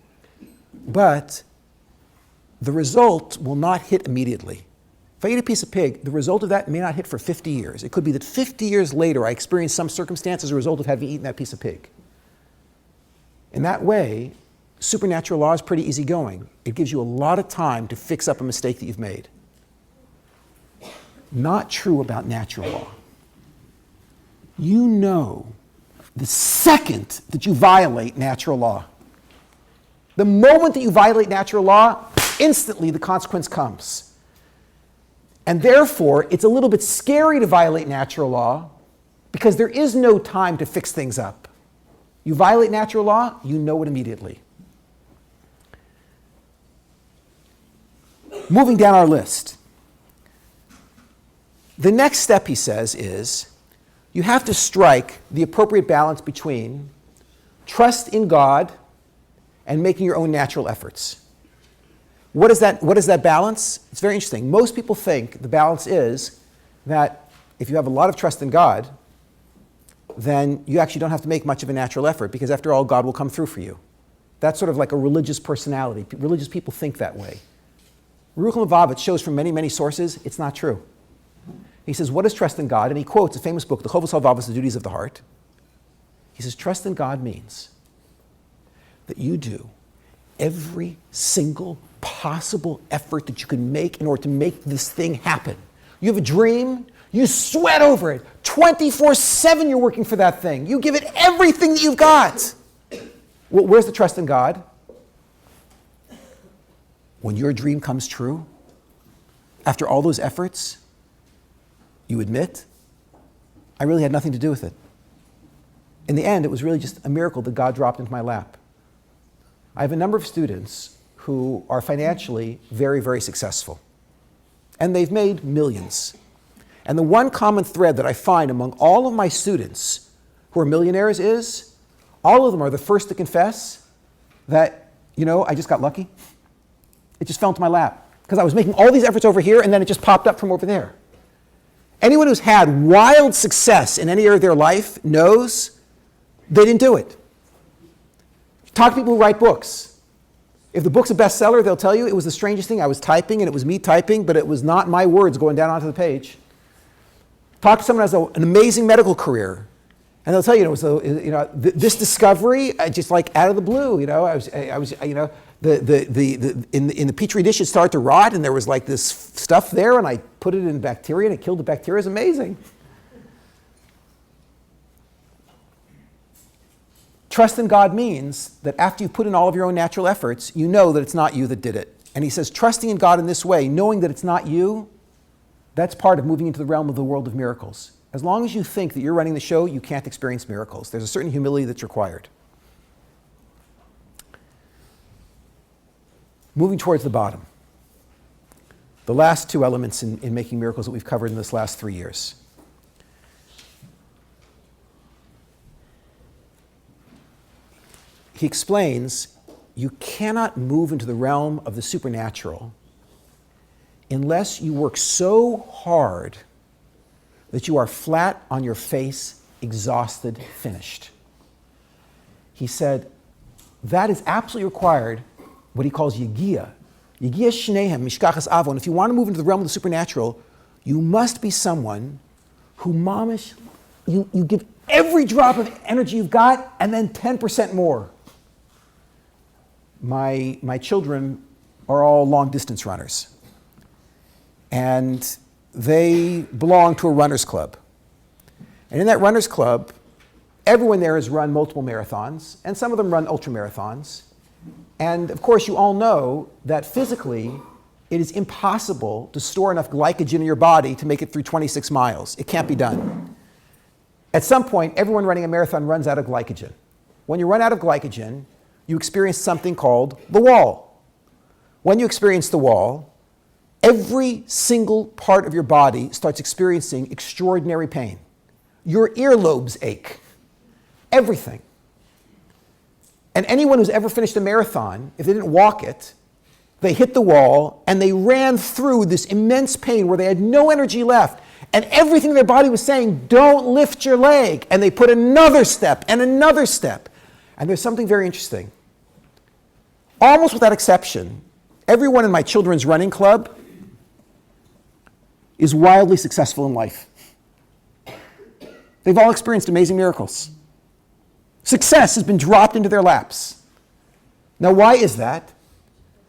but the result will not hit immediately. If I eat a piece of pig, the result of that may not hit for 50 years. It could be that 50 years later I experience some circumstance as a result of having eaten that piece of pig. In that way, supernatural law is pretty easygoing. It gives you a lot of time to fix up a mistake that you've made. Not true about natural law. You know the second that you violate natural law. The moment that you violate natural law, instantly the consequence comes. And therefore, it's a little bit scary to violate natural law because there is no time to fix things up. You violate natural law, you know it immediately. Moving down our list. The next step, he says, is you have to strike the appropriate balance between trust in God and making your own natural efforts. What is that balance? It's very interesting. Most people think the balance is that if you have a lot of trust in God, then you actually don't have to make much of a natural effort because after all, God will come through for you. That's sort of like a religious personality. Religious people think that way. Rabbi Lubavitch shows from many, many sources it's not true. He says, what is trust in God? And he quotes a famous book, the Chovos HaLevavos, The Duties of the Heart. He says, trust in God means that you do every single possible effort that you can make in order to make this thing happen. You have a dream, you sweat over it. 24/7 you're working for that thing. You give it everything that you've got. Well, where's the trust in God? When your dream comes true, after all those efforts, you admit, I really had nothing to do with it. In the end, it was really just a miracle that God dropped into my lap. I have a number of students who are financially very, very successful. and they've made millions. And the one common thread that I find among all of my students who are millionaires is all of them are the first to confess that, I just got lucky. It just fell into my lap because I was making all these efforts over here and then it just popped up from over there. Anyone who's had wild success in any area of their life knows they didn't do it. Talk to people who write books. If the book's a bestseller, they'll tell you it was the strangest thing. I was typing and it was me typing, but it was not my words going down onto the page. Talk to someone who has an amazing medical career, and they'll tell you it was this discovery, just like out of the blue. In the petri dish it started to rot, and there was like this stuff there, and I put it in bacteria, and it killed the bacteria. It's amazing. Trust in God means that after you've put in all of your own natural efforts, you know that it's not you that did it. And he says, trusting in God in this way, knowing that it's not you, that's part of moving into the realm of the world of miracles. As long as you think that you're running the show, you can't experience miracles. There's a certain humility that's required. Moving towards the bottom. The last two elements in making miracles that we've covered in this last 3 years. He explains you cannot move into the realm of the supernatural unless you work so hard that you are flat on your face, exhausted, finished. He said that is absolutely required, what he calls yigia. Yigia shnehem mishkachas avon. If you want to move into the realm of the supernatural, you must be someone who mamish, you give every drop of energy you've got and then 10% more. My children are all long distance runners. And they belong to a runners club. And in that runners club, everyone there has run multiple marathons, and some of them run ultra marathons. And of course, you all know that physically, it is impossible to store enough glycogen in your body to make it through 26 miles. It can't be done. At some point, everyone running a marathon runs out of glycogen. When you run out of glycogen, you experience something called the wall. When you experience the wall, every single part of your body starts experiencing extraordinary pain. Your earlobes ache. Everything. And anyone who's ever finished a marathon, if they didn't walk it, they hit the wall and they ran through this immense pain where they had no energy left. And everything in their body was saying, don't lift your leg. And they put another step and another step. And there's something very interesting. Almost without exception, everyone in my children's running club is wildly successful in life. They've all experienced amazing miracles. Success has been dropped into their laps. Now, why is that?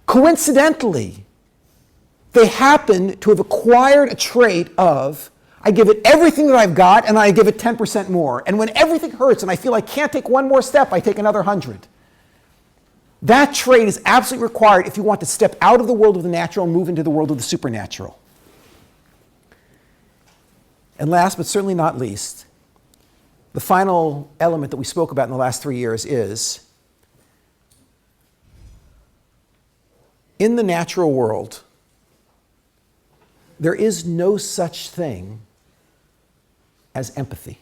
Coincidentally, they happen to have acquired a trait of, I give it everything that I've got and I give it 10% more. And when everything hurts and I feel I can't take one more step, I take another 100. That trait is absolutely required if you want to step out of the world of the natural and move into the world of the supernatural. And last but certainly not least, the final element that we spoke about in the last 3 years is, in the natural world, there is no such thing as empathy.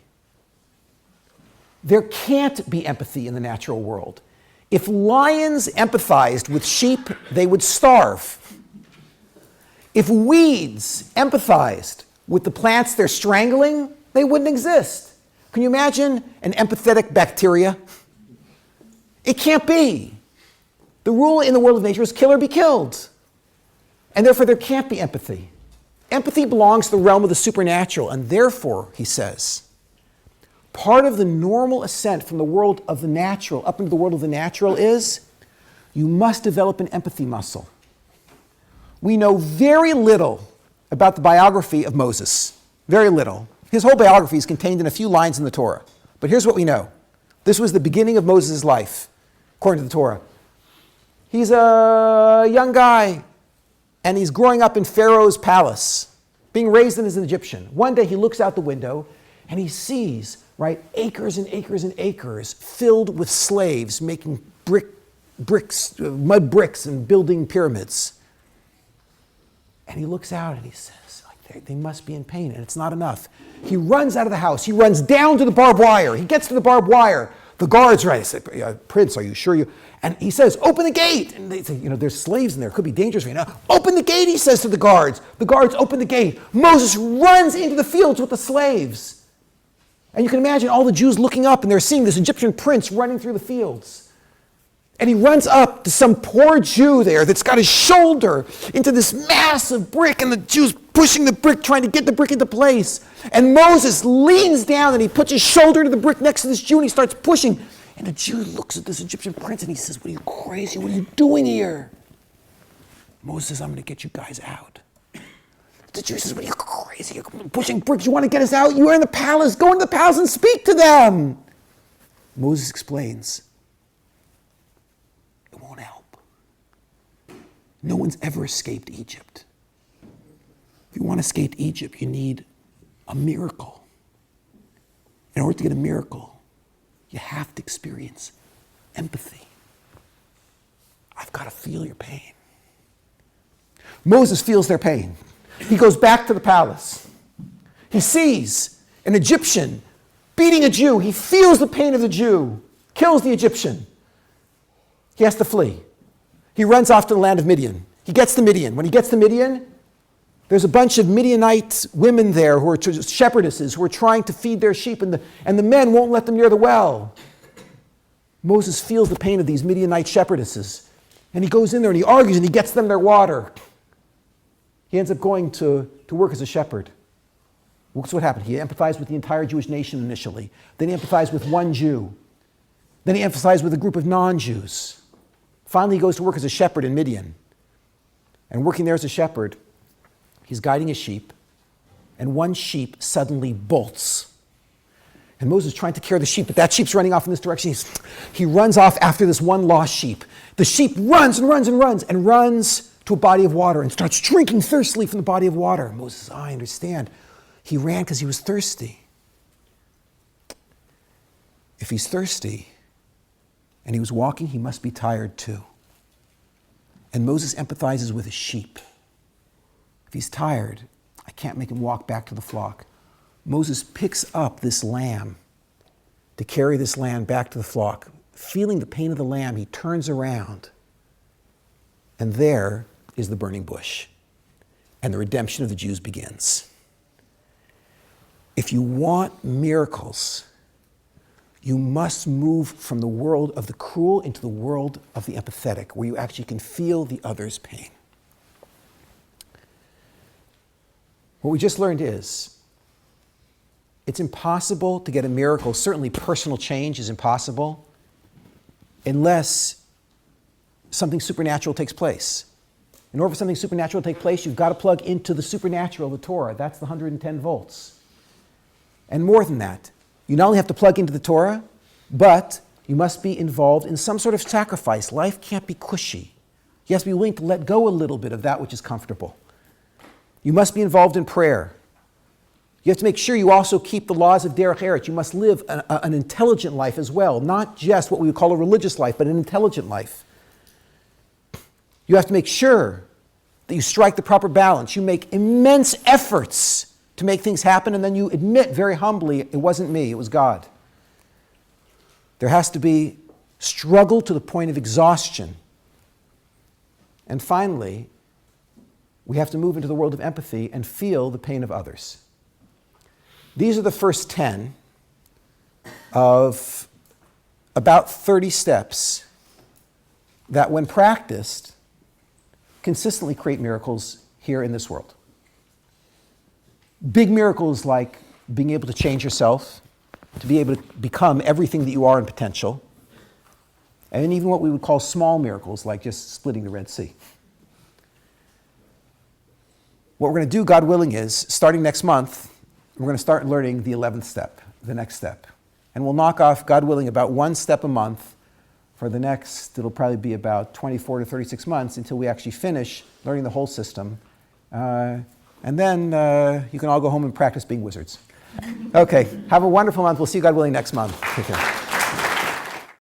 There can't be empathy in the natural world. If lions empathized with sheep, they would starve. If weeds empathized with the plants they're strangling, they wouldn't exist. Can you imagine an empathetic bacteria? It can't be. The rule in the world of nature is kill or be killed. And therefore there can't be empathy. Empathy belongs to the realm of the supernatural, and therefore, he says, part of the normal ascent from the world of the natural up into the world of the natural is you must develop an empathy muscle. We know very little about the biography of Moses. Very little. His whole biography is contained in a few lines in the Torah. But here's what we know. This was the beginning of Moses' life, according to the Torah. He's a young guy, and he's growing up in Pharaoh's palace, being raised as an Egyptian. One day he looks out the window, and he sees, right, acres and acres and acres filled with slaves making mud bricks and building pyramids. And he looks out and he says, like, they must be in pain, and it's not enough. He runs out of the house. He runs down to the barbed wire. He gets to the barbed wire. The guards right. He said, Prince, are you sure you? And he says, open the gate. And they say, there's slaves in there. It could be dangerous for you. Now, open the gate, he says to the guards. The guards open the gate. Moses runs into the fields with the slaves. And you can imagine all the Jews looking up, and they're seeing this Egyptian prince running through the fields. And he runs up to some poor Jew there that's got his shoulder into this massive brick, and the Jew's pushing the brick, trying to get the brick into place. And Moses leans down and he puts his shoulder to the brick next to this Jew, and he starts pushing. And the Jew looks at this Egyptian prince and he says, what are you, crazy? What are you doing here? Moses says, I'm going to get you guys out. The Jew says, what are you, crazy? You're pushing bricks. You want to get us out? You are in the palace. Go into the palace and speak to them. Moses explains, it won't help. No one's ever escaped Egypt. If you want to escape Egypt, you need a miracle. In order to get a miracle, you have to experience empathy. I've got to feel your pain. Moses feels their pain. He goes back to the palace. He sees an Egyptian beating a Jew. He feels the pain of the Jew, kills the Egyptian. He has to flee. He runs off to the land of Midian. He gets to Midian. When he gets to Midian, there's a bunch of Midianite women there who are shepherdesses who are trying to feed their sheep, and the men won't let them near the well. Moses feels the pain of these Midianite shepherdesses, and he goes in there and he argues and he gets them their water. He ends up going to work as a shepherd. So what happened? He empathized with the entire Jewish nation initially. Then he empathized with one Jew. Then he empathized with a group of non-Jews. Finally, he goes to work as a shepherd in Midian. And working there as a shepherd, he's guiding a sheep, and one sheep suddenly bolts. And Moses is trying to carry the sheep, but that sheep's running off in this direction. He runs off after this one lost sheep. The sheep runs and runs and runs and runs to a body of water and starts drinking thirstily from the body of water. Moses says, I understand. He ran because he was thirsty. If he's thirsty and he was walking, he must be tired too. And Moses empathizes with a sheep. If he's tired, I can't make him walk back to the flock. Moses picks up this lamb to carry this lamb back to the flock. Feeling the pain of the lamb, he turns around, and there is the burning bush, and the redemption of the Jews begins. If you want miracles, you must move from the world of the cruel into the world of the empathetic, where you actually can feel the other's pain. What we just learned is, it's impossible to get a miracle. Certainly personal change is impossible unless something supernatural takes place. In order for something supernatural to take place, you've got to plug into the supernatural, the Torah. That's the 110 volts. And more than that, you not only have to plug into the Torah, but you must be involved in some sort of sacrifice. Life can't be cushy. You have to be willing to let go a little bit of that which is comfortable. You must be involved in prayer. You have to make sure you also keep the laws of Derech Eretz. You must live an intelligent life as well, not just what we would call a religious life, but an intelligent life. You have to make sure that you strike the proper balance. You make immense efforts to make things happen, and then you admit very humbly, it wasn't me, it was God. There has to be struggle to the point of exhaustion. And finally, we have to move into the world of empathy and feel the pain of others. These are the first 10 of about 30 steps that, when practiced, consistently create miracles here in this world. Big miracles like being able to change yourself, to be able to become everything that you are in potential, and even what we would call small miracles like just splitting the Red Sea. What we're going to do, God willing, is starting next month, we're going to start learning the 11th step, the next step. And we'll knock off, God willing, about one step a month for the next, it'll probably be about 24 to 36 months until we actually finish learning the whole system. And then you can all go home and practice being wizards. Okay, have a wonderful month. We'll see you, God willing, next month. Take care.